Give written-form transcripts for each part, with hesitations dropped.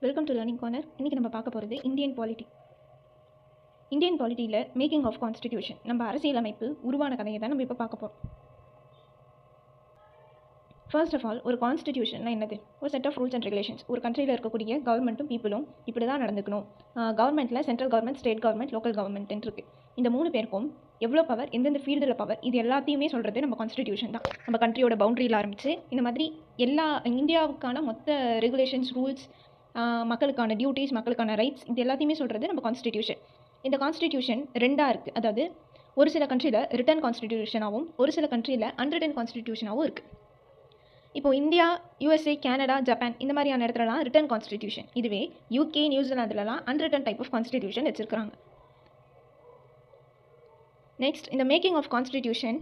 Welcome to learning corner. இன்றைக்கி நம்ம பார்க்க போகிறது இந்தியன் பாலிட்டியில் மேக்கிங் ஆஃப் கான்ஸ்டிடியூஷன், நம்ம அரசியலமைப்பு உருவான கதையை தான் நம்ம இப்போ பார்க்க போகிறோம். ஃபர்ஸ்ட் ஆஃப் ஆல், ஒரு கான்ஸ்டிடியூஷன்னா என்னது? ஒரு set of rules and regulations. ஒரு கண்ட்ரியில் இருக்கக்கூடிய கவர்மெண்ட்டும் பீப்புளும் இப்படி தான் நடந்துக்கணும். கவர்மெண்ட்டில் central government, state government, local கவர்மெண்ட்னு இருக்குது. இந்த 3 பேருக்கும் எவ்வளோ பவர், எந்தெந்த ஃபீல்டில் பவர், இது எல்லாத்தையுமே சொல்கிறது நம்ம கான்ஸ்டிடியூஷன் தான். நம்ம கண்ட்ரியோட பவுண்டரியில் ஆரம்பித்து இந்த மாதிரி எல்லா இந்தியாவுக்கான மொத்த ரெகுலேஷன்ஸ், ரூல்ஸ், மக்களுக்கான டியூட்டிஸ், மக்களுக்கான ரைட்ஸ், இது எல்லாத்தையுமே சொல்கிறது நம்ம கான்ஸ்டிடியூஷன். இந்த கான்ஸ்டிடியூஷன் ரெண்டாக இருக்குது. அதாவது ஒரு சில கண்ட்ரியில் ரிட்டன் கான்ஸ்டிடியூஷனாகவும் ஒரு சில கண்ட்ரியில் அன்ரிட்டன் கான்ஸ்டிடியூஷனாகவும் இருக்குது. இப்போது இந்தியா, USA, கனடா, ஜப்பான் இந்த மாதிரியான இடத்துலலாம் ரிட்டன் கான்ஸ்டிடியூஷன். இதுவே UK, நியூசிலாந்துலலாம் அன்ரிட்டன் டைப் ஆஃப் கான்ஸ்டிடியூஷன் வச்சுருக்காங்க. நெக்ஸ்ட், இந்த மேக்கிங் ஆஃப் கான்ஸ்டிடியூஷன்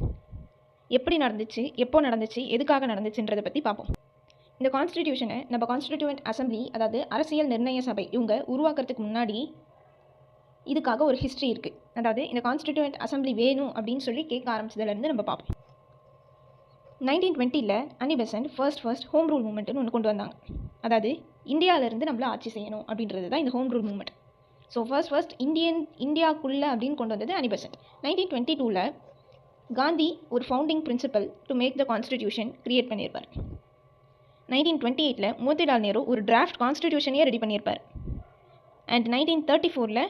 எப்படி நடந்துச்சு, எப்போ நடந்துச்சு, எதுக்காக நடந்துச்சுன்றதை பற்றி பார்ப்போம். இந்த கான்ஸ்டிடியூஷனை நம்ம கான்ஸ்டிடியூவன்ட் அசம்பிளி, அதாவது அரசியல் நிர்ணய சபை, இவங்க உருவாக்குறதுக்கு முன்னாடி இதுக்காக ஒரு ஹிஸ்ட்ரி இருக்குது. அதாவது இந்த கான்ஸ்டிடியூவன்ட் அசம்பிளி வேணும் அப்படின்னு சொல்லி கேட்க ஆரம்பிச்சதுலேருந்து நம்ம பார்ப்போம். 1920 அன்னி பெசன்ட் ஃபர்ஸ்ட் ஹோம் ரூல் மூவ்மெண்ட்னு ஒன்று கொண்டு வந்தாங்க. அதாவது இந்தியாவிலேருந்து நம்மள ஆட்சி செய்யணும் அப்படின்றது தான் இந்த home rule movement. So first இந்தியாவுக்குள்ளே அப்படின்னு கொண்டு வந்தது அன்னி பெசன்ட். 1922 காந்தி ஒரு founding principle to make the constitution create பண்ணியிருப்பார். 1928 மோதிலால் நேரு ஒரு டிராஃப்ட் கான்ஸ்டிடியூஷனே ரெடி பண்ணியிருப்பார். அண்ட் 1934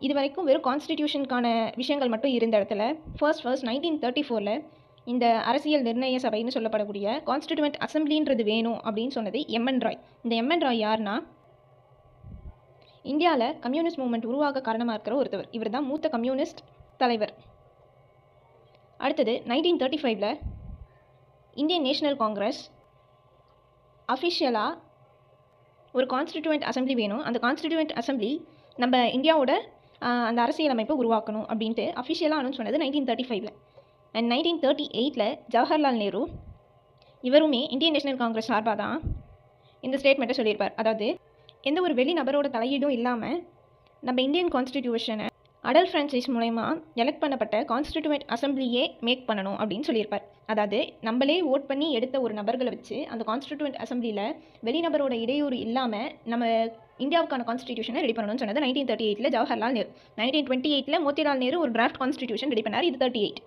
இது வரைக்கும் வெறும் கான்ஸ்டிடியூஷனுக்கான விஷயங்கள் மட்டும் இருந்த இடத்துல ஃபர்ஸ்ட் 1934 இந்த அரசியல் நிர்ணய சபைன்னு சொல்லப்படக்கூடிய கான்ஸ்டிடியூவன்ட் அசம்பிளின்றது வேணும் அப்படின்னு சொன்னது எம்என் ராய். இந்த எம்என் ராய் யாருன்னா, இந்தியாவில் கம்யூனிஸ்ட் மூவ்மெண்ட் உருவாக காரணமாக இருக்கிற ஒருத்தவர். இவர் தான் மூத்த கம்யூனிஸ்ட் தலைவர். அடுத்தது 1935 இந்தியன் நேஷனல் காங்கிரஸ் அஃபிஷியலாக ஒரு கான்ஸ்டிடியூவன்ட் அசம்பிளி வேணும், அந்த கான்ஸ்டிடியூவன்ட் அசம்பிளி நம்ம இந்தியாவோட அந்த அரசியலமைப்பை உருவாக்கணும் அப்படின்ட்டு அஃபிஷியலாக அனௌன்ஸ் பண்ணது 1935. அண்ட் 1938 ஜவஹர்லால் நேரு, இவருமே இந்தியன் நேஷனல் காங்கிரஸ் சார்பாக தான் இந்த ஸ்டேட்மெண்ட்டை சொல்லியிருப்பார். அதாவது எந்த ஒரு வெளி நபரோட தலையீடும் இல்லாமல் நம்ம இந்தியன் கான்ஸ்டிடியூஷனை அடல் ஃப்ரான்ச்சைஸ் மூலயமா எலெக்ட் பண்ணப்பட்ட கான்ஸ்டிடியூவன்ட் அசம்பிளியே மேக் பண்ணணும் அப்படின்னு சொல்லியிருப்பார். அதாவது நம்மளே ஓட் பண்ணி எடுத்த ஒரு நபர்களை வச்சு அந்த கான்ஸ்டிடியூவன்ட் அசம்பிளியில் வெளிநபரோட இடையூறு இல்லாமல் நம்ம இந்தியாவுக்கான கான்ஸ்டிடியூஷனை ரெடி பண்ணணும்னு சொன்னது 1938 ஜவஹர்லால் நேரு. 1928 மோதிலால் நேரு ஒரு டிராஃப்ட் கான்ஸ்டிடியூஷன் ரெடி பண்ணார். இது 38.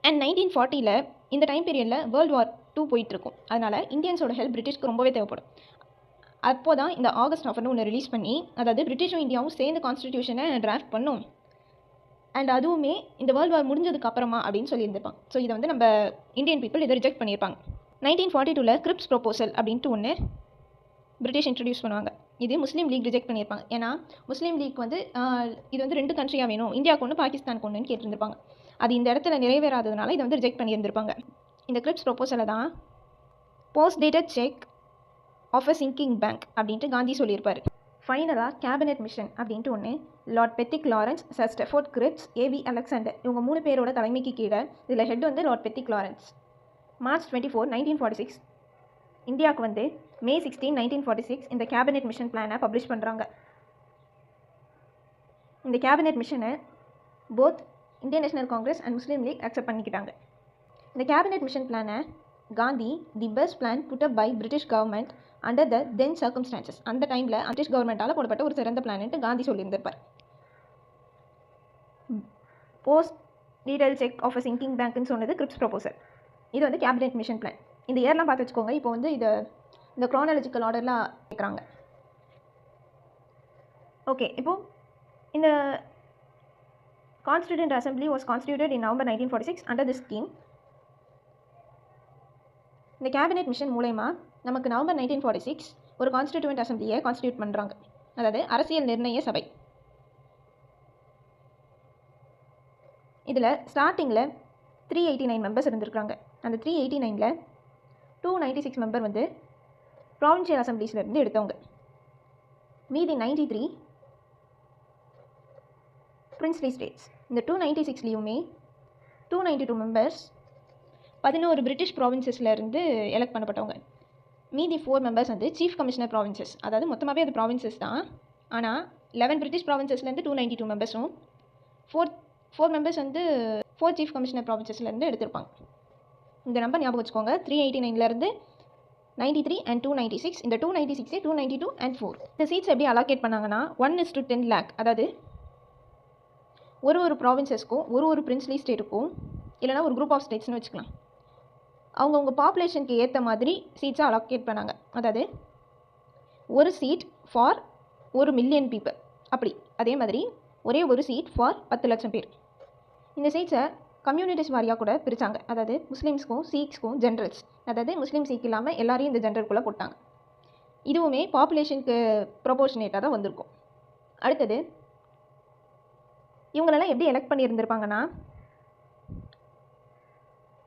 அண்ட் 1940 இந்த டைம் பீரியடில் வேர்ல்டு வார் 2 போயிட்டுருக்கும். அதனால் இந்தியன்ஸோட ஹெல்ப் பிரிட்டிஷ்க்கு ரொம்பவே தேவைப்படும். அப்போ தான் இந்த ஆகஸ்ட் ஆஃபர்னு ஒன்று ரிலீஸ் பண்ணி, அதாவது பிரிட்டிஷும் இந்தியாவும் சேர்ந்து கான்ஸ்டிடியூஷனை டிராஃப்ட் பண்ணும். அண்ட் அதுவுமே இந்த வேர்ல்டு வார் முடிஞ்சதுக்கு அப்புறமா அப்படின்னு சொல்லியிருந்திருப்பாங்க. ஸோ இதை வந்து நம்ம இந்தியன் பீப்புள் இதை ரிஜெக்ட் பண்ணியிருப்பாங்க. 1942 கிரிப்ஸ் ப்ரொபோசல் அப்படின்ட்டு ஒன்று பிரிட்டிஷ் இன்ட்ரடியூஸ் பண்ணுவாங்க. இது முஸ்லீம் லீக் ரிஜெக்ட் பண்ணியிருப்பாங்க. ஏன்னா முஸ்லீம் லீக் வந்து இது வந்து 2 கண்ட்ரியாக வேணும், இந்தியாவுக்கு ஒன்று பாகிஸ்தானுக்கு ஒன்றுன்னு கேட்டிருந்திருப்பாங்க. அது இந்த இடத்துல நிறைவேறாததுனால இதை வந்து ரிஜெக்ட் பண்ணியிருந்திருப்பாங்க. இந்த கிரிப்ஸ் ப்ரொபோசலை தான் post dated cheque of a sinking bank அப்படின்ட்டு காந்தி சொல்லியிருப்பார். ஃபைனலாக கேபினெட் மிஷன் அப்படின்ட்டு ஒன்று Lord Pethick Lawrence, sir Stafford Cripps, A V Alexander, இவங்க 3 பேரோட தலைமைக்கு கீழே, இதில் ஹெட் வந்து லார்ட் பெத்திக் லாரன்ஸ், மார்ச் 24, 1946 இந்தியாவுக்கு வந்து மே 16, 1946 இந்த கேபினெட் மிஷன் பிளானை பப்ளிஷ் பண்ணுறாங்க. இந்த கேபினெட் மிஷனை both Indian National Congress and Muslim League accept பண்ணிக்கிட்டாங்க. இந்த கேபினெட் மிஷன் பிளானை Gandhi the best plan put up by British government under the then circumstances, அந்த டைமில் பிரிட்டிஷ் கவர்மெண்ட்டால் போடப்பட்ட ஒரு சிறந்த பிளான்ட்டு காந்தி சொல்லியிருந்திருப்பார். Post detail cheque of a sinking பேங்க்னு சொன்னது கிரிப்ஸ் ப்ரொபோசல். இது வந்து கேபினெட் மிஷன் பிளான். இந்த இயர்லாம் பார்த்து வச்சுக்கோங்க. இப்போ வந்து இந்த க்ரானாலஜிக்கல் ஆர்டரில் கேட்குறாங்க. ஓகே, இப்போது இந்த constituent assembly was constituted in November 1946 under this scheme. இந்த கேபினெட் மிஷன் மூலயமா நமக்கு நவம்பர் 1946 ஒரு கான்ஸ்டிடியூவன்ட் அசம்பிளியை கான்ஸ்டிடியூட் பண்ணுறாங்க. அதாவது அரசியல் நிர்ணய சபை. இதில் ஸ்டார்டிங்கில் 389 மெம்பர்ஸ் இருந்திருக்காங்க. அந்த 389ல் 296 மெம்பர் வந்து ப்ராவின்ஷியல் அசம்பிளிஸ்லேருந்து எடுத்தவங்க. மீதி 93 பிரின்ஸ்லி ஸ்டேட்ஸ். இந்த 296லேயுமே 292 மெம்பர்ஸ் 11 பிரிட்டிஷ் ப்ராவின்சஸ்லேருந்து எலெக்ட் பண்ணப்பட்டவங்க. மீதி 4 மெம்பர்ஸ் வந்து சீஃப் கமிஷனர் ப்ராவின்சஸ். அதாவது மொத்தமாகவே அது ப்ராவின்சஸ் தான். ஆனால் 11 பிரிட்டிஷ் ப்ராவின்சஸ்லேருந்து 292 மெம்பர்ஸும் 4 மெம்பர்ஸ் வந்து 4 சீஃப் கமிஷனர் ப்ராவின்சஸ்லேருந்து எடுத்திருப்பாங்க. இந்த நம்பர் ஞாபகம் வச்சுக்கோங்க. 389லேருந்து 93 and 296. இந்த 296 292 and 4. இந்த சீட்ஸ் எப்படி அலோகேட் பண்ணாங்கன்னா 1:10 lakh, அதாவது ஒரு ப்ராவின்சஸ்க்கும் ஒரு பிரின்ஸ்லி ஸ்டேட்டுக்கும் இல்லைனா ஒரு குரூப் ஆஃப் ஸ்டேட்ஸ்னு வச்சுக்கலாம், அவங்கவுங்க பாப்புலேஷனுக்கு ஏற்ற மாதிரி சீட்ஸை அலோகேட் பண்ணாங்க. அதாவது ஒரு சீட் ஃபார் 1,000,000 பீப்புள், அப்படி அதே மாதிரி ஒரே ஒரு சீட் ஃபார் 10 லட்சம் பேர். இந்த சீட்ஸை கம்யூனிட்டிஸ் வாரியாக கூட பிரித்தாங்க. அதாவது முஸ்லீம்ஸ்க்கும் சீக்ஸ்க்கும் ஜென்ரல்ஸ், அதாவது முஸ்லீம் சீக் இல்லாமல் எல்லாரையும் இந்த ஜென்ரல்குள்ளே போட்டாங்க. இதுவுமே பாப்புலேஷனுக்கு ப்ரொபோர்ஷனேட்டாக தான் வந்திருக்கும். அடுத்தது இவங்களெல்லாம் எப்படி எலெக்ட் பண்ணியிருந்திருப்பாங்கன்னா,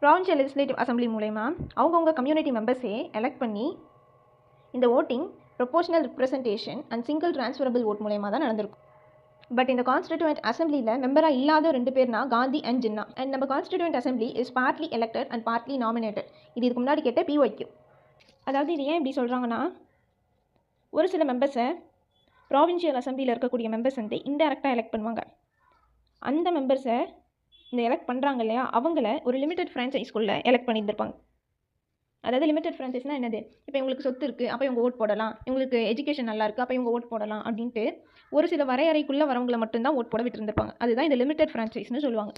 ப்ராவின்ஷியல் லெஜிஸ்லேட்டிவ் அசம்பிளி மூலயமா அவங்கவுங்க கம்யூனிட்டி மெம்பர்ஸே எலெக்ட் பண்ணி இந்த voting proportional representation and single transferable vote மூலயமா தான் நடந்திருக்கும். பட் இந்த கான்ஸ்டிடியூவன்ட் அசம்பிளியில் மெம்பராக இல்லாத 2 பேர்னா காந்தி அண்ட் ஜின்னா. அண்ட் நம்ம constituent assembly is partly elected and partly nominated. இதுக்கு முன்னாடி கேட்ட PYQ. அதாவது இது ஏன் இப்படி சொல்கிறாங்கன்னா, ஒரு சில மெம்பர்ஸை ப்ராவின்ஷியல் அசம்பிளியில் இருக்கக்கூடிய மெம்பர்ஸ் வந்து இன்டெரக்டாக எலெக்ட் பண்ணுவாங்க. அந்த மெம்பர்ஸை இந்த எலெக்ட் பண்ணுறாங்க இல்லையா, அவங்கள ஒரு லிமிடெட் ஃப்ரான்ச்சைஸ்குள்ளே எலெக்ட் பண்ணியிருந்திருப்பாங்க. அதாவது லிமிடெட் ஃப்ரான்ச்சைஸ்னால் என்னது, இப்போ இவங்களுக்கு சொத்து இருக்குது அப்போ இவங்க ஓட் போடலாம், இவங்களுக்கு எஜுகேஷன் நல்லா இருக்குது அப்போ இவங்க ஓட் போடலாம் அப்படின்ட்டு ஒரு சில வரையறைக்குள்ளே வரவங்களை மட்டும்தான் ஓட் போட விட்டுருந்துருப்பாங்க. அதுதான் இந்த லிமிடெட் ஃப்ரான்ச்சைஸ்னு சொல்லுவாங்க.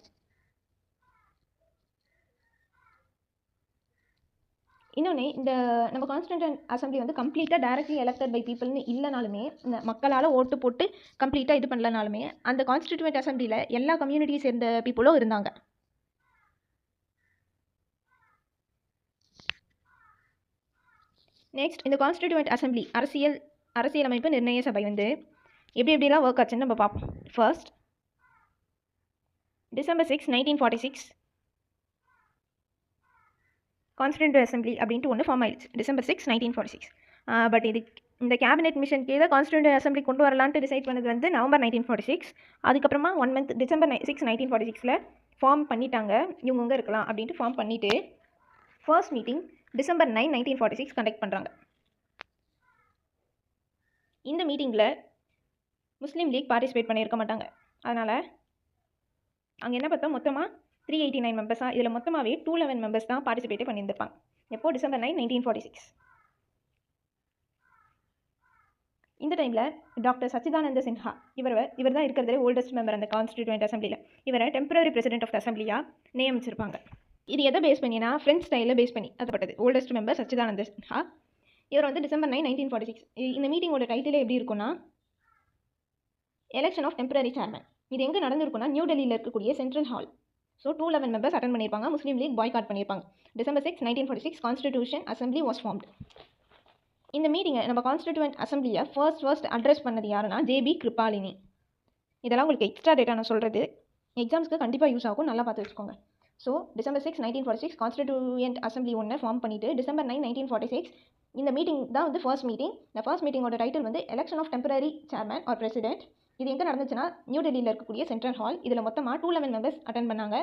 இன்னொன்று, இந்த நம்ம கான்ஸ்டிடியூவன்ட் அசம்பிளி வந்து கம்ப்ளீட்டாக டைரக்ட்லி எலெக்டட் பை பீப்புள்னு இல்லைனாலுமே, இந்த மக்களால் ஓட்டு போட்டு கம்ப்ளீட்டாக இது பண்ணலனாலுமே அந்த கான்ஸ்டிடியூவன்ட் அசம்பிளியில் எல்லா கம்யூனிட்டியை சேர்ந்த பீப்புளும் இருந்தாங்க. நெக்ஸ்ட், இந்த கான்ஸ்டிடியூவன்ட் அசம்பிளி அரசியலமைப்பு நிர்ணய சபை வந்து எப்படிலாம் ஒர்க் ஆச்சுன்னு நம்ம பார்ப்போம். ஃபர்ஸ்ட், December 6, 1946 கான்ஸ்டிடியூவன்ட் அசம்பிளி அப்படின்ட்டு ஒன்று ஃபார்ம் ஆயிடுச்சு. December 6, 1946. பட் இந்த கேபினெட் மிஷன் கீழே கான்ஸ்டிடியூவன்ட் அசம்பிளி கொண்டு வரலான்ட்டு டிசைட் பண்ணது வந்து November 1946. அதுக்கப்புறமா 1 month December 6, 1946 ஃபார்ம் பண்ணிட்டாங்க. இவங்க இருக்கலாம் அப்படின்ட்டு ஃபார்ம் பண்ணிவிட்டு ஃபர்ஸ்ட் மீட்டிங் December 9, 1946 கண்டக்ட் பண்ணுறாங்க. இந்த மீட்டிங்கில் முஸ்லீம் லீக் பார்ட்டிசிபேட் பண்ணியிருக்க மாட்டாங்க. அதனால் அங்கே என்ன பார்த்தா மொத்தமாக 389 மெம்பர்ஸாக, இதில் மொத்தமாகவே 211 மெம்பர்ஸ் தான் பார்ட்டிசிபேட்டே பண்ணியிருந்திருப்பாங்க. எப்போது December 9, 1946. இந்த டைமில் டாக்டர் சச்சிதானந்த சின்ஹா இவர் தான் இருக்கிறதே ஓல்டஸ்ட் மெம்பர் அந்த கான்ஸ்டிடியூவன்ட் அசம்பிளியில். இவரை டெம்பரரி பிரசிடென்ட் ஆஃப் த அசம்பிளியாக நியமிச்சிருப்பாங்க. இது எதை பேஸ் பண்ணினா ஃப்ரெஞ்ச் ஸ்டைலில் பேஸ் பண்ணி அதுப்பட்டது. ஓல்டஸ்ட் மெம்பர் சச்சிதானந்த சின்ஹா. இவர் வந்து December 9, 1946. இந்த மீட்டிங்கோட டைட்டிலே எப்படி இருக்குன்னா, எலெக்ஷன் ஆஃப் டெம்பரரி சேர்மன். இது எங்கே நடந்திருக்குன்னா, நியூ டெல்லியில் இருக்கக்கூடிய central hall. So 211 members attend பண்ணியிருப்பாங்க. முஸ்லீம் லீக் பாய்காட் பண்ணியிருப்பாங்க. December 6, 1946 constitution assembly was formed. இந்த மீட்டிங்கை நம்ம கான்ஸ்டிடியூவன்ட் அசம்பிளியை ஃபர்ஸ்ட் அட்ரஸ் பண்ணது யாருன்னா JB கிருபாலினி. இதெல்லாம் உங்களுக்கு எக்ஸ்ட்ரா டேட்டா நான் சொல்கிறது, எக்ஸாம்ஸ்க்கு கண்டிப்பாக யூஸ் ஆகும், நல்லா பார்த்து வச்சுக்கோங்க. ஸோ December 6, 1946 கான்ஸ்டிடியூயன்ட் அசம்பிளி ஒன்று ஃபார்ம் பண்ணிவிட்டு December 9, 1946 இந்த மீட்டிங் தான் வந்து ஃபர்ஸ்ட் மீட்டிங். இந்த ஃபர்ஸ்ட் மீட்டிங்கோட டைட்டில் வந்து election of temporary chairman or president. இது எங்கே நடந்துச்சுன்னா, நியூ டெல்லியில் இருக்கக்கூடிய சென்ட்ரல் ஹால். இதில் மொத்தமாக 211 மெம்பர்ஸ் அட்டன் பண்ணாங்க.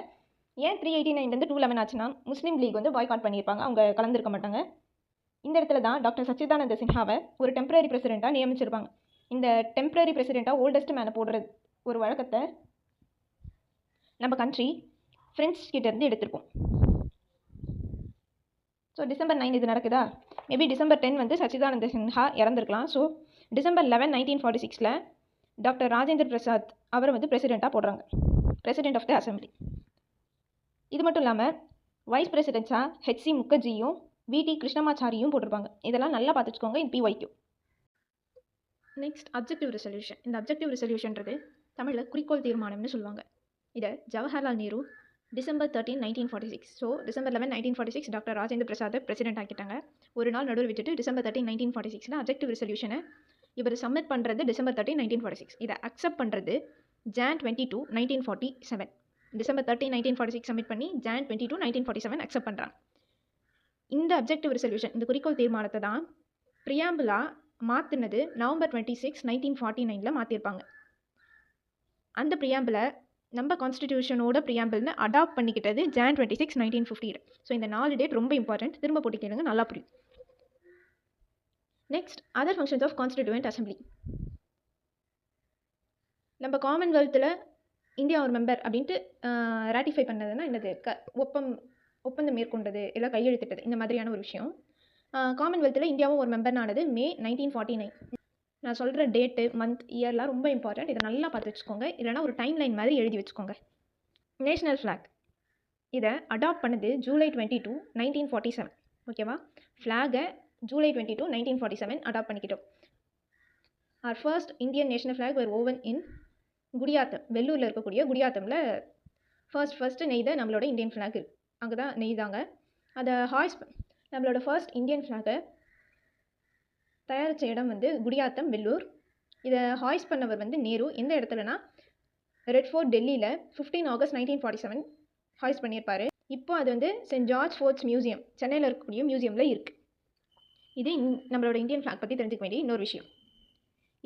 ஏன் 389 211 ஆச்சுன்னா, முஸ்லீம் லீக் வந்து பாய்காட் பண்ணியிருப்பாங்க, அவங்க கலந்துருக்க மாட்டாங்க. இந்த இடத்துல தான் டாக்டர் சச்சிதானந்த சின்ஹாவை ஒரு டெம்பரரி பிரசிடெண்ட்டாக நியமிச்சிருப்பாங்க. இந்த டெம்பரரி பிரசிடெண்ட்டாக ஓல்டஸ்ட் மேனை போடுறது ஒரு வழக்கத்தை நம்ம கண்ட்ரி ஃப்ரெண்ட்ஸ் கிட்டேருந்து எடுத்திருப்போம். ஸோ December 9 இது நடக்குதா, மேபி December 10 வந்து சச்சிதானந்த சின்ஹா இறந்துருக்கலாம். So December 11, 1946 doctor Rajendra Prasad அவரை வந்து பிரசிடெண்ட்டாக போடுறாங்க, பிரசிடென்ட் ஆஃப் த அசம்பிளி. இது மட்டும் இல்லாமல் வைஸ் பிரசிடென்ட்ஸாக HC முகர்ஜியும் VT கிருஷ்ணமாச்சாரியும் போட்டிருப்பாங்க. இதெல்லாம் நல்லா பார்த்துச்சுக்கோங்க, இது PYQ. Next, objective resolution. இந்த அப்ஜெக்டிவ் ரெசல்யூஷன்றது தமிழில் குறிக்கோள் தீர்மானம்னு சொல்லுவாங்க. இதை Jawaharlal Nehru December 13, 1946. So December 11, 1946 doctor Rajendra பிரசாத்தை பிரசிடென்ட் ஆக்கிட்டாங்க. ஒரு நாள் நடுவில் விட்டுட்டு December 13, 1946 அப்ஜெக்டிவ் ரெசல்யூஷனை இவர் சப்மிட் பண்ணுறது December 13, 1946. இதை அக்செப்ட் பண்ணுறது Jan 22, 1947. December 13, 1946 சப்மிட் பண்ணி Jan 22, 1947 அக்செப்ட் பண்ணுறாங்க. இந்த அப்ஜெக்டிவ் ரெசல்யூஷன், இந்த குறிக்கோள் தீர்மானத்தை தான் ப்ரியாம்பிளாக மாற்றினது November 26, 1949 மாற்றிருப்பாங்க. அந்த ப்ரியாம்பிளை நம்ம கான்ஸ்டிடியூஷனோட ப்ரியாம்பிள்னு அடாப்ட் பண்ணிக்கிட்டது Jan 26, 1950. ஸோ இந்த 4 டேட் ரொம்ப இம்பார்ட்டன்ட், திரும்ப போட்டு கேளுங்க, நல்லா புரியும். Next, other functions of constituent assembly. நம்ம காமன்வெல்த்தில் இந்தியா ஒரு மெம்பர் அப்படின்ட்டு ராட்டிஃபை பண்ணதுன்னா என்னது, ஒப்பந்தம் மேற்கொண்டது இல்லை கையெழுத்திட்டது, இந்த மாதிரியான ஒரு விஷயம். காமன்வெல்த்தில் இந்தியாவும் ஒரு மெம்பர் ஆனது மே 1949. நான் சொல்கிற டேட்டு, மந்த், இயர்லாம் ரொம்ப இம்பார்ட்டண்ட். இதை நல்லா பார்த்து வச்சுக்கோங்க. இல்லைனா ஒரு டைம் லைன் மாதிரி எழுதி வச்சுக்கோங்க. நேஷ்னல் ஃப்ளாக் இதை அடாப்ட் பண்ணது ஜூலை 22, 1947. ஓகேவா? ஃப்ளாகை ஜூலை 22, 1947 அடாப்ட் பண்ணிக்கிட்டோம். Our first Indian national flag were woven in Gudiyatham. வெள்ளூரில் இருக்கக்கூடிய குடியாத்தமில் ஃபர்ஸ்ட்டு நெய்த நம்மளோட இந்தியன் ஃப்ளாக் அங்கே தான் நெய்தாங்க. அதை நம்மளோட ஃபர்ஸ்ட் இந்தியன் ஃப்ளாகை தயாரித்த இடம் வந்து குடியாத்தம், வெள்ளூர். இதை ஹாய்ஸ் பண்ணவர் வந்து நேரு. எந்த இடத்துலனா ரெட் ஃபோர்ட், டெல்லியில் 15 ஆகஸ்ட் 1947 ஹாய்ஸ் பண்ணியிருப்பார். இப்போ அது வந்து சென்ட் ஜார்ஜ் ஃபோர்ட்ஸ் மியூசியம், சென்னையில் இருக்கக்கூடிய மியூசியமில் இருக்குது. இது நம்மளோட இந்தியன் ஃப்ளாக் பற்றி தெரிஞ்சுக்க வேண்டிய இன்னொரு விஷயம்.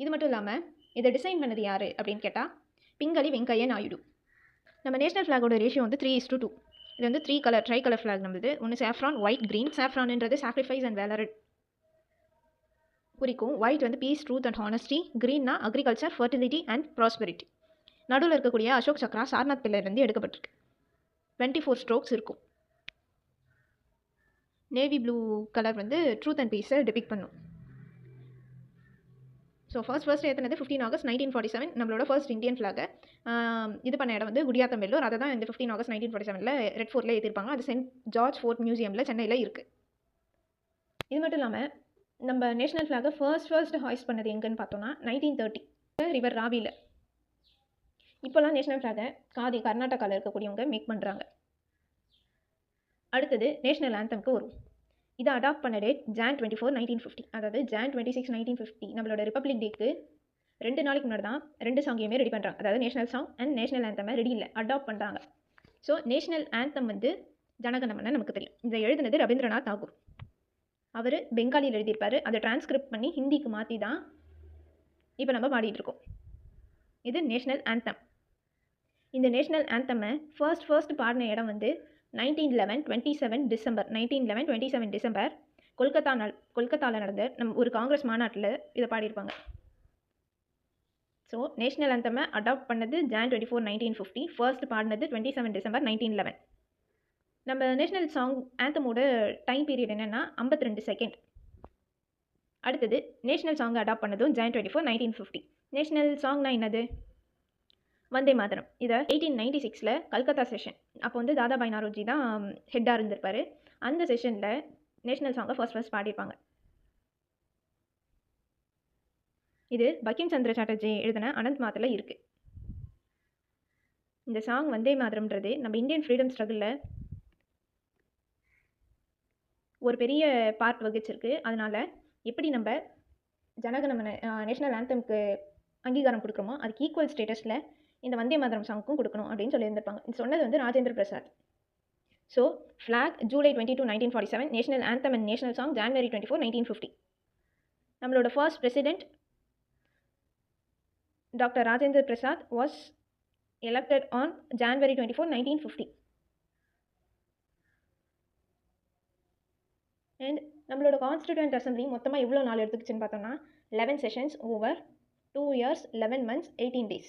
இது மட்டும் இல்லாமல் இதை டிசைன் பண்ணது யார் அப்படின்னு கேட்டால் பிங்களி வெங்கையா நாயுடு. நம்ம நேஷனல் ஃப்ளாகோட ரேஷியோ வந்து 3:2. இது வந்து 3 கலர் ட்ரை கலர் ஃப்ளாக் நம்மளுது. ஒன்று சாஃப்ரான், ஒயிட், க்ரீன். சாஃப்ரான்ன்றது சாக்ரிஃபைஸ் அண்ட் வேலர் குறிக்கும். ஒயிட் வந்து பீஸ், ட்ரூத் அண்ட் ஹானஸ்டி. க்ரீன்னா அக்ரிகல்ச்சர், ஃபர்டிலிட்டி அண்ட் ப்ராஸ்பெரிட்டி. நடுவில் இருக்கக்கூடிய அசோக் சக்ரா சார்நாத் பிள்ளையிலேருந்து எடுக்கப்பட்டிருக்கு. 24 ஸ்ட்ரோக்ஸ் இருக்கும். நேவி ப்ளூ கலர் வந்து ட்ரூத் அண்ட் பீஸை டிபிக் பண்ணும். ஸோ ஃபர்ஸ்ட் ஏற்றினது 15 ஆகஸ்ட் 1947 நம்மளோட ஃபர்ஸ்ட் இந்தியன் ஃப்ளாகை இது பண்ண இடம் வந்து குடியாத்தம், வெள்ளூர். அதை தான் இந்த 15 ஆகஸ்ட் 1947 ரெட் ஃபோர்ட்டில் ஏற்றிருப்பாங்க. அது சென்ட் ஜார்ஜ் ஃபோர்ட் மியூசியமில் சென்னையில் இருக்குது. இது மட்டும் இல்லாமல் நம்ம நேஷனல் ஃப்ளாகை ஃபர்ஸ்ட் ஹாய்ஸ் பண்ணது எங்கன்னு பார்த்தோன்னா 1930 ரிவர் ராவியில். இப்போல்லாம் நேஷனல் ஃப்ளாகை கர்நாடகாவில் இருக்கக்கூடியவங்க மேக் பண்ணுறாங்க. அடுத்தது நேஷனல் ஆந்தம்க்கு வரும். இதை அடாப்ட் பண்ண டேட் Jan 24, 1950. அதாவது Jan 26, 1950 நம்மளோட ரிப்பப்ளிக் டேக்கு 2 நாளைக்கு முன்னாடி தான் 2 சாங்கையுமே ரெடி பண்ணுறாங்க. அதாவது நேஷனல் சாங் அண்ட் நேஷனல் ஆந்தமை ரெடி இல்லை, அடாப்ட் பண்ணுறாங்க. ஸோ நேஷனல் ஆந்தம் வந்து ஜனகணமன நமக்கு தெரியும். இதை எழுதினது ரவீந்திரநாத் தாகூர். அவர் பெங்காலியில் எழுதியிருப்பார். அதை டிரான்ஸ்கிரிப்ட் பண்ணி ஹிந்திக்கு மாற்றி தான் இப்போ நம்ம பாடிட்டு இருக்கோம். இது நேஷனல் ஆந்தம். இந்த நேஷனல் ஆந்தமை ஃபர்ஸ்ட் பாடின இடம் வந்து 27 டிசம்பர் கொல்கத்தாவில் நடந்த ஒரு காங்கிரஸ் மாநாட்டில் இதை பாடியிருப்பாங்க. ஸோ நேஷனல் ஆந்தமை அடாப்ட் பண்ணது Jan 24, 1950. ஃபர்ஸ்ட் பாடினது 27 டிசம்பர் 1911. நம்ம நேஷனல் சாங் ஆந்தமோட டைம் பீரியட் என்னென்னா 52 செகண்ட். அடுத்தது நேஷனல் சாங் அடாப்ட் பண்ணதும் Jan 24, 1950. நேஷனல் சாங்னா என்னது? வந்தே மாதரம். இதை 1896 கல்கத்தா செஷன், அப்போ வந்து தாதாபாய் நாரோஜி தான் ஹெட்டாக இருந்திருப்பார். அந்த செஷனில் நேஷனல் சாங்கை ஃபர்ஸ்ட் பாடியிருப்பாங்க. இது பங்கிம் சந்திர சாட்டர்ஜி எழுதின அனந்த் மாத்தில் இருக்குது. இந்த சாங் வந்தே மாதரம்ன்றது நம்ம இந்தியன் ஃப்ரீடம் ஸ்ட்ரகிளில் ஒரு பெரிய பார்ட் வகிச்சிருக்கு. அதனால் எப்படி நம்ம ஜனகணமன நேஷனல் ஆந்தம்க்கு அங்கீகாரம் கொடுக்குறோமோ அதுக்கு ஈக்குவல் ஸ்டேட்டஸில் இந்த வந்தே மாதரம் சாங்க்கும் கொடுக்கணும் அப்படின்னு சொல்லியிருந்திருப்பாங்க. இது சொன்னது வந்து Rajendra Prasad. So flag July 22, 1947, national anthem and national song January 24, 1950. நம்மளோட first president doctor Rajendra Prasad was elected on January 24, 1950. And நம்மளோட கான்ஸ்டிடியூண்ட் அசம்பிளி மொத்தமாக எவ்வளோ நாள் எடுத்துக்கிச்சுன்னு பார்த்தோம்னா 11 sessions over 2 years 11 months 18 days.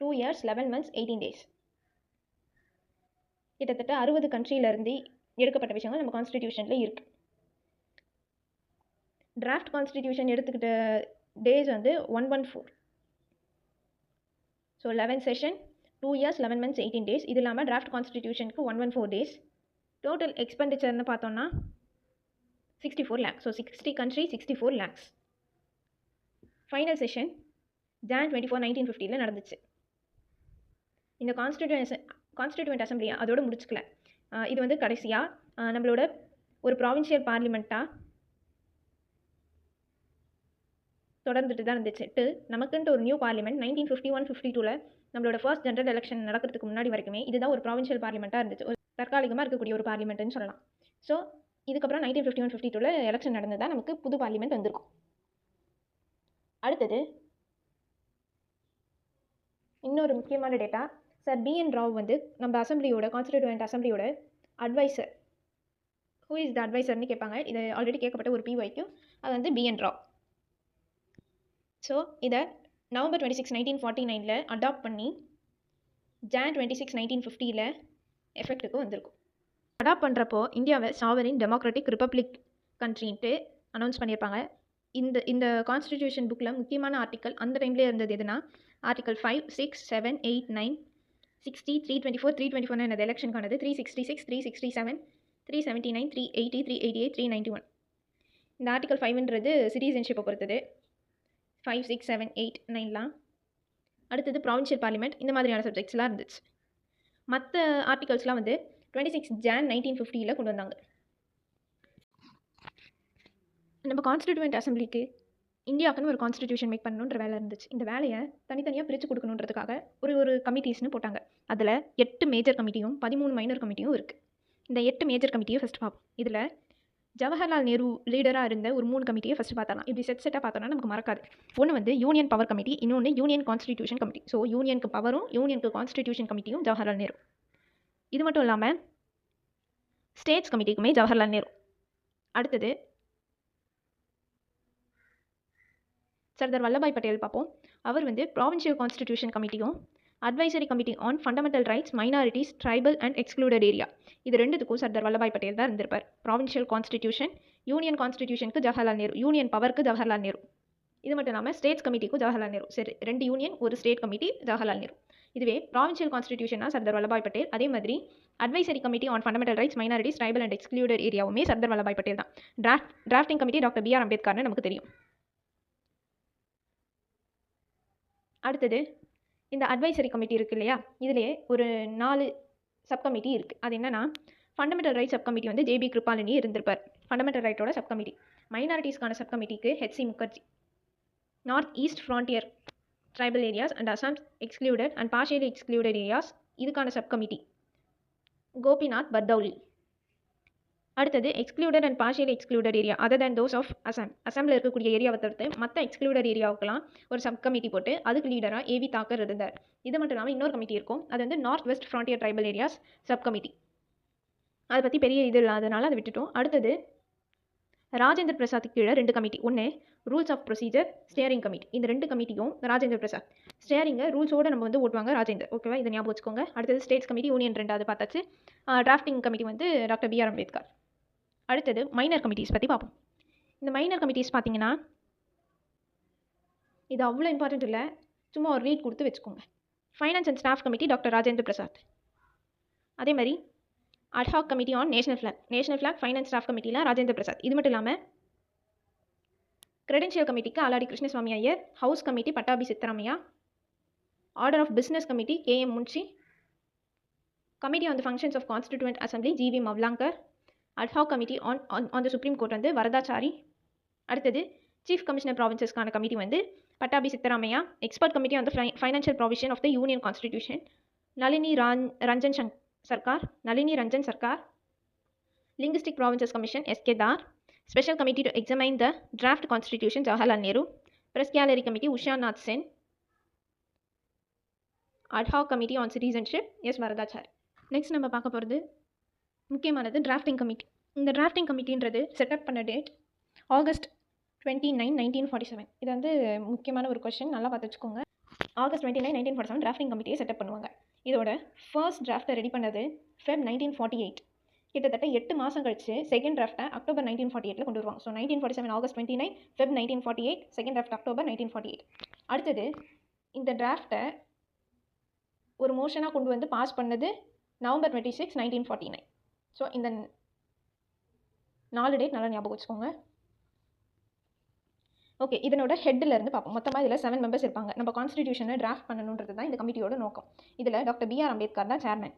2 years 11 months 18 days. கிட்டத்தட்ட 60 கண்ட்ரியிலேருந்து எடுக்கப்பட்ட விஷயங்கள் நம்ம கான்ஸ்டிடியூஷனில் இருக்குது. டிராஃப்ட் கான்ஸ்டிடியூஷன் எடுத்துக்கிட்ட டேஸ் வந்து 114. So 11 session 2 years 11 months 18 days. இது இல்லாமல் டிராஃப்ட் கான்ஸ்டிடியூஷனுக்கு 114 days. டோட்டல் எக்ஸ்பெண்டிச்சர்னு பார்த்தோம்னா 64 lakhs. So 60 country 64 lakhs. Final session Jan 24, 1950 நடந்துச்சு. இந்த கான்ஸ்டிடியூண்ட் அசம்பிளி அதோடு முடிச்சுக்கல. இது வந்து கடைசியாக நம்மளோட ஒரு ப்ராவின்ஷியல் பார்லிமெண்ட்டாக தொடர்ந்துட்டு தான் இருந்துச்சு. நமக்குன்ட்டு ஒரு நியூ பார்லிமெண்ட் 1951-52 நம்மளோட ஃபர்ஸ்ட் ஜென்ரல் எலெக்ஷன் நடக்கிறதுக்கு முன்னாடி வரைக்குமே இதுதான் ஒரு ப்ராவின்ஷியல் பார்லிமெண்ட்டாக இருந்துச்சு. ஒரு தற்காலிகமாக இருக்கக்கூடிய ஒரு பார்லிமெண்ட்டுன்னு சொல்லலாம். ஸோ இதுக்கப்புறம் 1951-52 எலெக்ஷன் நடந்து தான் நமக்கு புது பார்லிமெண்ட் வந்திருக்கும். அடுத்தது இன்னொரு முக்கியமான டேட்டா, சார் பிஎன் ராவ் வந்து நம்ம அசம்பிளியோட கான்ஸ்டிடியூண்ட் அசம்பிளியோட அட்வைசர். ஹூ இஸ் த அட்வைசர்னு கேட்பாங்க. இது ஆல்ரெடி கேட்கப்பட்ட ஒரு பிஒய்க்கு. அது வந்து பிஎன் ராவ். ஸோ இதை November 26, 1949 அடாப்ட் பண்ணி Jan 26, 1950 எஃபெக்ட்டுக்கு வந்திருக்கும். அடாப்ட் பண்ணுறப்போ இந்தியாவை சாவரின் டெமோக்ராட்டிக் ரிப்பப்ளிக் கண்ட்ரின்ட்டு அனௌன்ஸ் பண்ணியிருப்பாங்க. இந்த இந்த கான்ஸ்டிடியூஷன் புக்கில் முக்கியமான ஆர்டிக்கல் அந்த டைம்லேயே இருந்தது எதுனா ஆர்டிக்கல் 5, 6, 7, 8, 9, 60, 324, 324 என்னது எலெக்ஷனுக்கானது, 366, 367, 379, 380, 388, 391. இந்த ஆர்டிக்கல் 5ன்றது சிட்டிசன்ஷிப்பை பொறுத்தது. 5, 6, 7, 8, 9லாம். அடுத்தது ப்ராவின்ஷியல் பார்லிமெண்ட், இந்த மாதிரியான சப்ஜெக்ட்ஸ்லாம் இருந்துச்சு. மற்ற ஆர்டிகல்ஸ்லாம் வந்து 26 Jan 1950 கொண்டு வந்தாங்க. நம்ம கான்ஸ்டிடியூவன்ட் அசம்பிளிக்கு இந்தியாவுக்குன்னு ஒரு கான்ஸ்டிடியூஷன் மேக் பண்ணணுன்ற வேலை இருந்துச்சு. இந்த வேலையை தனித்தனியாக பிரித்து கொடுக்கணுன்றதுக்காக ஒரு கமிட்டிஸ்னு போட்டாங்க. அதில் 8 மேஜர் கமிட்டியும் 13 மைனர் கமிட்டியும் இருக்குது. இந்த 8 மேஜர் கமிட்டியை ஃபஸ்ட்டு பார்ப்போம். இதில் ஜவஹர்லால் நேரு லீடராக இருந்த ஒரு 3 கமிட்டியை ஃபஸ்ட்டு பார்த்தலாம். இப்படி செட்டாக பார்த்தோன்னா நமக்கு மறக்காது. ஒன்று வந்து யூனியன் பவர் கமிட்டி, இன்னொன்று யூனியன் கான்ஸ்டிடியூஷன் கமிட்டி. ஸோ யூனியனுக்கு பவரும் யூனியனுக்கு கான்ஸ்டிடியூஷன் கமிட்டியும் ஜவஹர்லால் நேரு. இது மட்டும் இல்லாமல் ஸ்டேட்ஸ் கமிட்டிக்குமே ஜவஹர்லால் நேரு. அடுத்தது சர்தார் வல்லபாய் பட்டேல் பார்ப்போம். அவர் வந்து ப்ராவின்ஷியல் கான்ஸ்டிடியூஷன் கமிட்டியும் advisory committee on fundamental rights, minorities, tribal and excluded area, இது ரெண்டுத்துக்கும் சர்தார் வல்லபாய் பட்டேல் தான் இருந்திருப்பார். ப்ராவின்ஷியல் கான்ஸ்டிடியூஷன், யூனியன் கான்ஸ்டிடியூஷனுக்கு ஜவஹர்லால் நேரு, யூனியன் பவருக்கு ஜவஹர்லால் நேரு. இது மட்டும் இல்லாமல் ஸ்டேட்ஸ் கமிட்டிக்கும் ஜவஹர்லால் நேரு. சரி, 2 யூனியன் ஒரு ஸ்டேட் கமிட்டி ஜவஹர்லால் நேரு. இதுவே ப்ராவின்ஷியல் கான்ஸ்டிடியூஷனா சர்தார் வல்லபாய் பட்டேல். அதே மாதிரி advisory committee on fundamental rights, minorities, tribal and excluded ஏரியாவுமே சர்தார் வல்லபாய் பட்டேல் தான். Drafting committee doctor B.R. அம்பேத்கர்னு நமக்கு தெரியும். அடுத்தது இந்த அட்வைசரி கமிட்டி இருக்குது இல்லையா, இதிலே ஒரு 4 சப் கமிட்டி இருக்குது. அது என்னென்னா ஃபண்டமெண்டல் ரைட் சப் கமிட்டி வந்து JB கிருபாலினி இருந்திருப்பார், ஃபண்டமெண்டல் ரைட்டோட சப் கமிட்டி. மைனாரிட்டிஸ்க்கான சப் கமிட்டிக்கு HC Mukherjee. North east frontier tribal areas and Assam excluded and partially excluded areas, இதுக்கான சப் கமிட்டி கோபிநாத் பர்தௌலி. அடுத்தது excluded and partially excluded area other than those of Assam, அசாமில் இருக்கக்கூடிய ஏரியாவை தவிர்த்து மற்ற எக்ஸ்க்ளூடட் ஏரியாவுக்கெல்லாம் ஒரு சப் கமிட்டி போட்டு அதுக்கு லீடராக A.V. தாக்கர் இருந்தார். இது மட்டும் இல்லாமல் இன்னொரு கமிட்டி இருக்கும், அது வந்து north west frontier tribal areas sub committee. அதை பற்றி பெரிய இது இல்லாதனால அதை விட்டுட்டோம். அடுத்தது ராஜேந்திர பிரசாத்துக்கு கீழே 2 கமிட்டி. ஒன்று rules of procedure, steering committee. இந்த 2 கமிட்டியும் ராஜேந்திர பிரசாத். ஸ்டியரிங்கை ரூல்ஸோடு நம்ம வந்து ஓட்டுவாங்க ராஜேந்தர், ஓகேவா, இதை ஞாபகம் வச்சுக்கோங்க. அடுத்தது ஸ்டேட்ஸ் கமிட்டி, யூனியன் 2 பார்த்தாச்சு. டிராஃப்டிங் கமிட்டி வந்து டாக்டர் B.R. அம்பேத்கர். அடுத்தது மைனர் கமிட்டிஸ் பற்றி பார்ப்போம். இந்த மைனர் கமிட்டிஸ் பார்த்தீங்கன்னா இது அவ்வளோ இம்பார்ட்டன்ட் இல்லை, சும்மா ஒரு ரீட் கொடுத்து வச்சுக்கோங்க. Finance and staff committee doctor Rajendra Prasad. அதே மாதிரி ad hoc committee on national flag finance staff கமிட்டியில் ராஜேந்திர பிரசாத். இது மட்டும் இல்லாமல் கிரெடென்ஷியல் கமிட்டிக்கு Alladi Krishnaswamy Iyer, house committee Pattabhi Sitaramayya, order of business committee K.M. Munshi, committee on the functions of constituent assembly G.V. Mavalankar, ad hoc committee on the supreme court வந்து வரதாச்சாரி. அடுத்தது chief commissioner ப்ராவின்சஸ்க்கான committee வந்து Pattabhi Sitaramayya, expert committee on the financial provision of the union constitution Nalini Ranjan Sarkar, linguistic provinces commission S.K. Dhar, special committee to examine the draft constitution Jawaharlal Nehru, press gallery committee Usha Nath Sen, ad hoc committee on citizenship S Varadachari. Next நம்ம பார்க்க போகிறது முக்கியமானது drafting committee. இந்த drafting கமிட்டின்றது setup பண்ண date August 29, 1947. இது வந்து முக்கியமான ஒரு கொஸ்டின், நல்லா பார்த்து வச்சுக்கோங்க. August 29, 1947 டிராஃப்டிங் கமிட்டியை செட்டப் பண்ணுவாங்க. இதோட ஃபர்ஸ்ட் டிராஃப்ட்டை ரெடி பண்ணது Feb 1948. கிட்டத்தட்ட 8 மாதம் கழிச்சு செகண்ட் டிராஃப்ட்டை October 1948 கொண்டு வருவாங்க. So 1947 August 29, Feb 1948, second draft October 1948. அடுத்தது இந்த டிராஃப்ட்டை ஒரு மோஷனாக கொண்டு வந்து பாஸ் பண்ணது November 26, 1949. ஸோ இந்த 4 டேட் நல்லா ஞாபகம் வச்சுக்கோங்க. ஓகே, இதனோட ஹெட்டிலேருந்து பார்ப்போம். மொத்தமாக இதில் 7 மெம்பர்ஸ் இருப்பாங்க. நம்ம கான்ஸ்டிடியூஷனை டிராஃப்ட் பண்ணணுன்றது தான் இந்த கமிட்டியோட நோக்கம். இதில் டாக்டர் B.R. அம்பேத்கர் தான் சேர்மன்.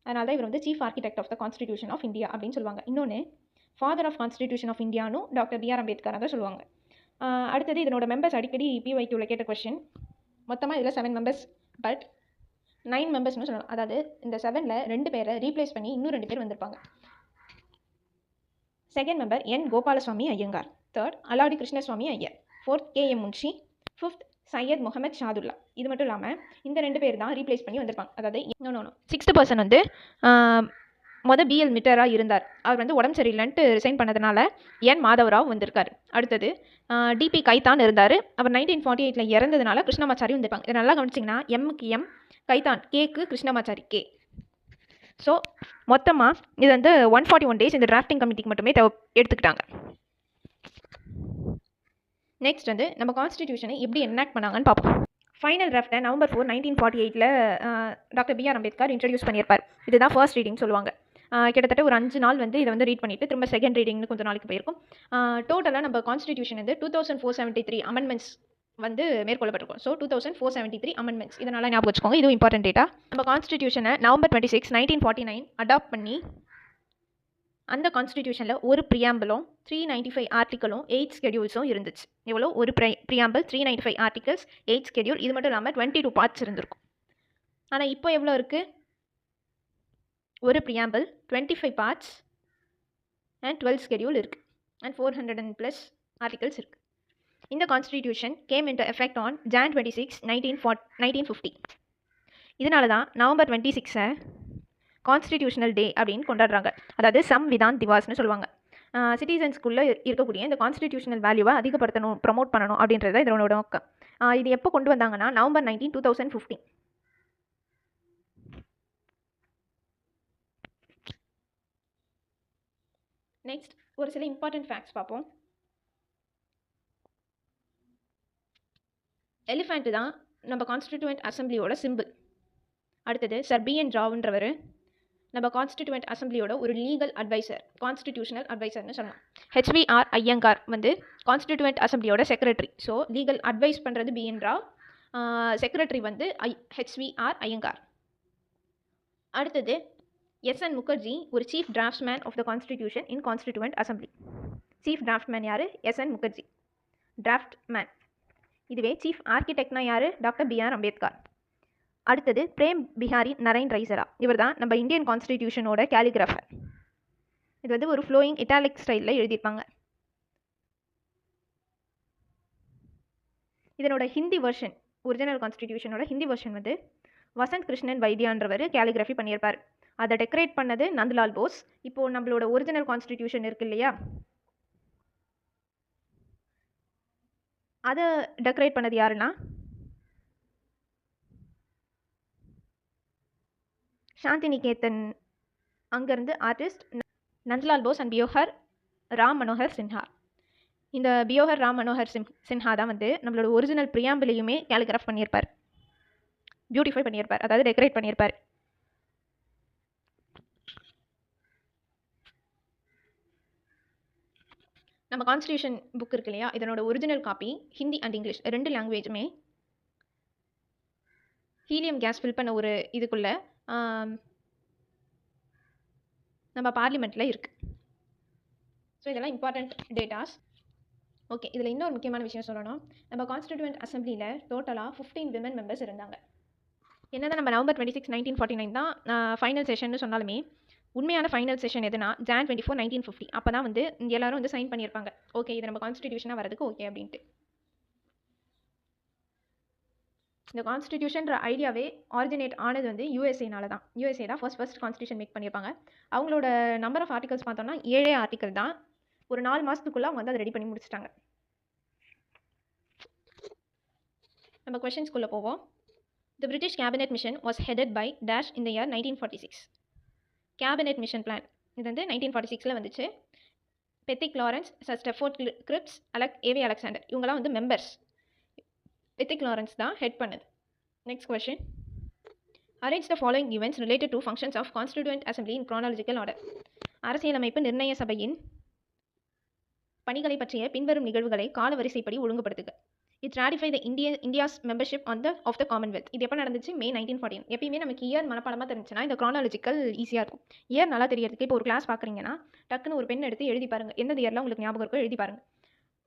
அதனால தான் இவர் வந்து chief architect of the constitution of India அப்படின்னு சொல்லுவாங்க. இன்னொன்று ஃபாதர் ஆஃப் கான்ஸ்டிடியூஷன் ஆஃப் இந்தியானும் டாக்டர் B.R. அம்பேத்கர் தான் சொல்லுவாங்க. அடுத்தது இதனோட மெம்பர்ஸ் அடிக்கடி PYQவில் கேட்ட கொஸ்டின். மொத்தமாக இதில் 7 மெம்பர்ஸ், பட் 9 மெம்பர்ஸ்னு சொல்லலாம். அதாவது இந்த 7ல் 2 பேரை ரீப்ளேஸ் பண்ணி இன்னும் 2 பேர் வந்திருப்பாங்க. Second member N. Gopalaswami Ayyangar, third Alladi Krishnaswamy Iyer, fourth K.M. Munshi, fifth Syed Muhammad Saadulla. இது மட்டும் இல்லாமல் இந்த 2 பேர் தான் ரீப்ளேஸ் பண்ணி வந்திருப்பாங்க. அதாவது சிக்ஸ்த் பர்சன் வந்து BL மிட்டராக இருந்தார். அவர் வந்து உடம்பு சரியில்லைன்ட்டு ரிசைன் பண்ணதுனால N. மாதவராவ் வந்திருக்கார். அடுத்தது DP கைத்தான் இருந்தார். அவர் 1948 இறந்ததுனால கிருஷ்ணமாச்சாரி வந்திருப்பாங்க. இதை நல்லா கவனிச்சிங்கன்னா M க்கு M, கைத்தான் K க்கு கிருஷ்ணமாச்சாரி K. ஸோ மொத்தமாக இது வந்து 141 days இந்த டிராஃப்டிங் கமிட்டிக்கு மட்டுமே எடுத்துக்கிட்டாங்க. நெக்ஸ்ட் வந்து நம்ம கான்ஸ்டிடியூஷனை எப்படி எனாக்ட் பண்ணாங்கன்னு பார்ப்போம். ஃபைனல் டிராஃப்ட்டை November 4, 1948 doctor B.R. Ambedkar introduce பண்ணியிருப்பார். இதுதான் ஃபர்ஸ்ட் ரீடிங் சொல்லுவாங்க. கிட்டத்தட்ட ஒரு 5 நாள் வந்து இதை வந்து ரீட் பண்ணிவிட்டு திரும்ப செகண்ட் ரீடிங்னு கொஞ்சம் நாளைக்கு போயிருக்கும். டோட்டலாக நம்ம கான்ஸ்டிடியூஷன் வந்து 2473 அமெண்ட்மெண்ட்ஸ் வந்து மேற்கொள்ளப்பட்டிருக்கும். ஸோ 2473 அமெண்ட்மெண்ட்ஸ், இதனால் ஞாபகம் வச்சுக்கோங்க, இதுவும் இம்பார்ட்டன்ட் டேட்டா. நம்ம கான்ஸ்டிடியூஷனை November 26, 1949 அடாப்ட் பண்ணி அந்த கான்ஸ்டிடியூஷனில் ஒரு ப்ரியாம்பிளும் 395 ஆர்டிக்கலும் 8 ஸ்கெடியூல்ஸும் இருந்துச்சு. எவ்வளோ? ஒரு ப்ரியாம்பிள், 395 ஆர்டிகல்ஸ், 8 ஸ்கெடியூல், இது மட்டும் இல்லாமல் 22 பார்ட்ஸ் இருந்திருக்கும். ஆனால் இப்போ எவ்வளோ இருக்குது? ஒரு ப்ரியாம்பிள், 25 பார்ட்ஸ் அண்ட் 12 ஸ்கெடியூல் இருக்குது அண்ட் 400+ ஆர்டிகல்ஸ் இருக்குது. இந்த constitution game into effect on Jan 26, 1950. இதனால தான் November 26 கான்ஸ்டிடியூஷனல் டே அப்படின்னு கொண்டாடுறாங்க. அதாவது சம்விதான் திவாஸ்னு சொல்லுவாங்க. சிட்டிசன்ஸ்குள்ளே இருக்கக்கூடிய இந்த கான்ஸ்டிடியூஷனல் வேல்யூவை அதிகப்படுத்தணும், ப்ரமோட் பண்ணணும் அப்படின்றத இதனோட நோக்கம். இது எப்போ கொண்டு வந்தாங்கன்னா November 19, 2015. நெக்ஸ்ட் ஒரு சில இம்பார்ட்டன்ட் ஃபேக்ட்ஸ் பார்ப்போம். எலிஃபண்ட் தான் நம்ம கான்ஸ்டிடியூவன்ட் அசம்பிளியோட சிம்பிள். அடுத்தது சர் B.N. ராவ்ன்றவர் நம்ம கான்ஸ்டிடியூவன்ட் அசம்பிளியோட ஒரு லீகல் அட்வைசர், கான்ஸ்டிடியூஷனல் அட்வைசர்னு சொல்லலாம். HVR ஐயங்கார் வந்து கான்ஸ்டிடியூவன்ட் அசம்பிளியோட செக்ரட்டரி. ஸோ லீகல் அட்வைஸ் பண்ணுறது B.N. ராவ், செக்ரட்டரி வந்து HVR ஐயங்கார். அடுத்தது S.N. முகர்ஜி ஒரு chief draftsman of the constitution in constituent assembly. Chief draftsman யார்? S.N. முகர்ஜி, டிராஃப்ட்மேன். இதுவே சீஃப் ஆர்கிடெக்ட்னா யார்? Doctor B.R. அம்பேத்கர். அடுத்தது பிரேம் பிஹாரி நரைன் ரைசரா, இவர் தான் நம்ம இந்தியன் கான்ஸ்டிடியூஷனோட கேலிகிராஃபர். இது வந்து ஒரு ஃப்ளோயிங் இட்டாலிக் ஸ்டைலில் எழுதியிருப்பாங்க. இதனோட ஹிந்தி வெர்ஷன், ஒரிஜினல் கான்ஸ்டிடியூஷனோட ஹிந்தி வெர்ஷன் வந்து வசந்த் கிருஷ்ணன் வைத்தியான்றவர் கேலிகிராஃபி பண்ணியிருப்பார். அதை டெக்கரேட் பண்ணது நந்தலால் போஸ். இப்போது நம்மளோட ஒரிஜினல் கான்ஸ்டிடியூஷன் இருக்கு இல்லையா, அதை டெக்கரேட் பண்ணது யாருன்னா சாந்திநிகேதன், அங்கேருந்து ஆர்டிஸ்ட் நந்தலால் போஸ் அண்ட் பியோஹர் ராம் மனோகர் சின்ஹா. இந்த பியோஹர் ராம் மனோகர் சின்ஹா தான் வந்து நம்மளோட ஒரிஜினல் ப்ரியாம்பிளையுமே கேலிகிராஃப் பண்ணியிருப்பார், பியூட்டிஃபை பண்ணியிருப்பார், அதாவது டெக்கரேட் பண்ணியிருப்பார். நம்ம கான்ஸ்டிடியூஷன் புக் இருக்கு இல்லையா, இதனோட original copy Hindi and English 2 லாங்குவேஜுமே ஹீலியம் கேஸ் ஃபில் பண்ண ஒரு இதுக்குள்ளே நம்ம பார்லிமெண்ட்டில் இருக்குது. ஸோ இதெல்லாம் இம்பார்ட்டண்ட் டேட்டாஸ். ஓகே, இதில் இன்னொரு முக்கியமான விஷயம் சொல்லணும். நம்ம கான்ஸ்டிடியூவன்ட் அசம்பிளியில் டோட்டலாக 15 விமன் மெம்பர்ஸ் இருந்தாங்க. என்னதான் நம்ம November 26, 1949 தான் ஃபைனல் செஷன்னு சொன்னாலுமே உண்மையான ஃபைனல் செஷன் எதுனா Jan 24, 1950. அப்போ தான் வந்து எல்லாரும் வந்து சைன் பண்ணியிருப்பாங்க, ஓகே இது நம்ம கான்ஸ்டிடியூஷனாக வரதுக்கு ஓகே அப்படின்ட்டு. இந்த கான்ஸ்டிடியூஷன்ற ஐடியாவே ஆரிஜினேட் ஆனது வந்து USA தான். USA தான் ஃபர்ஸ்ட் கான்ஸ்டிடியூஷன் மேக் பண்ணியிருப்பாங்க. அவங்களோட நம்பர் ஆஃப் ஆர்டிகல்ஸ் பார்த்தோம்னா 7 ஆர்டிகல் தான். ஒரு 4 மாதத்துக்குள்ளே அவங்க வந்து அதை ரெடி பண்ணி முடிச்சிட்டாங்க. நம்ம கொஷின்ஸ்குள்ளே போவோம். The British Cabinet Mission was headed by Dash in the year 1946. Cabinet Mission Plan இது வந்து 1946 வந்துச்சு. Pethick Lawrence, sir Stafford Cripps, A.V. Alexander இவங்கெல்லாம் வந்து மெம்பர்ஸ். பெத்திக் லாரன்ஸ் தான் ஹெட் பண்ணது. Next question. Arrange the following events related to functions of constituent assembly in chronological order. அரசியலமைப்பு நிர்ணய சபையின் பணிகளை பற்றிய பின்வரும் நிகழ்வுகளை காலவரிசைப்படி ஒழுங்குபடுத்துக. It ratify the India's membership of the commonwealth. இது எப்போ நடந்துச்சு? May 1914. எப்பயுமே நமக்கு இயர் மனப்பாடமாக தெரிஞ்சுன்னா இந்த குரோனாலஜிக்கல் ஈஸியாக இருக்கும். இயர் நல்லா தெரியறதுக்கு இப்போ ஒரு கிளாஸ் பார்க்குறீங்கன்னா டக்குன்னு ஒரு பெண் எடுத்து எழுதி பாருங்கள், எந்த இயரில் உங்களுக்கு ஞாபகம் இருக்கோ எழுதி பாருங்கள்.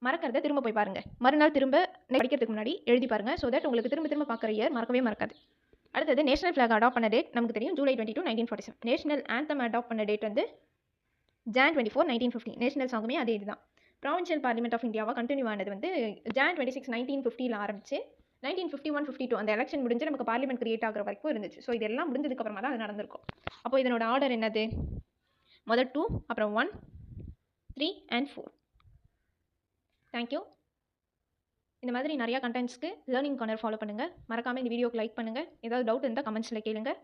மறக்கிறத திரும்ப போய் பாருங்கள், மறுநாள் திரும்ப படிக்கிறதுக்கு முன்னாடி எழுதி பாருங்கள். ஸோ தட் உங்களுக்கு திரும்ப பார்க்குற இயர் மறக்கவே மறக்காது. அடுத்தது நேஷனல் ஃப்ளாக் அடாப்ட் பண்ண டேட் நமக்கு தெரியும், July 22, 1947. நேஷனல் ஆந்தம் அடாப்ட் பண்ண டேட் வந்து Jan 24, 1950. நேஷனல் சாங்குமே அதே இதுதான். ப்ராவின்ஷியல் பார்லிமெண்ட் ஆஃப் இந்தியாவாக கண்டினியூ ஆனது வந்து Jan 26, 1950 ஆரம்பிச்சு 1951, 52 அந்த எலெக்ஷன் முடிஞ்சு நமக்கு பார்லிமெண்ட் கிரியேட் ஆகிற வரைக்கும் இருந்துச்சு. ஸோ இதெல்லாம் முடிஞ்சதுக்கப்புறமா தான் அது நடந்திருக்கும். அப்போ இதனோட ஆர்டர் என்னது? முதல் 2, அப்புறம் 1, 3 and 4. தேங்க்யூ. இந்த மாதிரி நிறையா கண்டென்ட்ஸ்க்கு லேர்னிங் கார்னர் ஃபாலோ பண்ணுங்கள். மறக்காமல் இந்த வீடியோக்கு லைக் பண்ணுங்கள். ஏதாவது டவுட் இருந்தால் கமெண்ட்ஸில் கேளுங்கள்.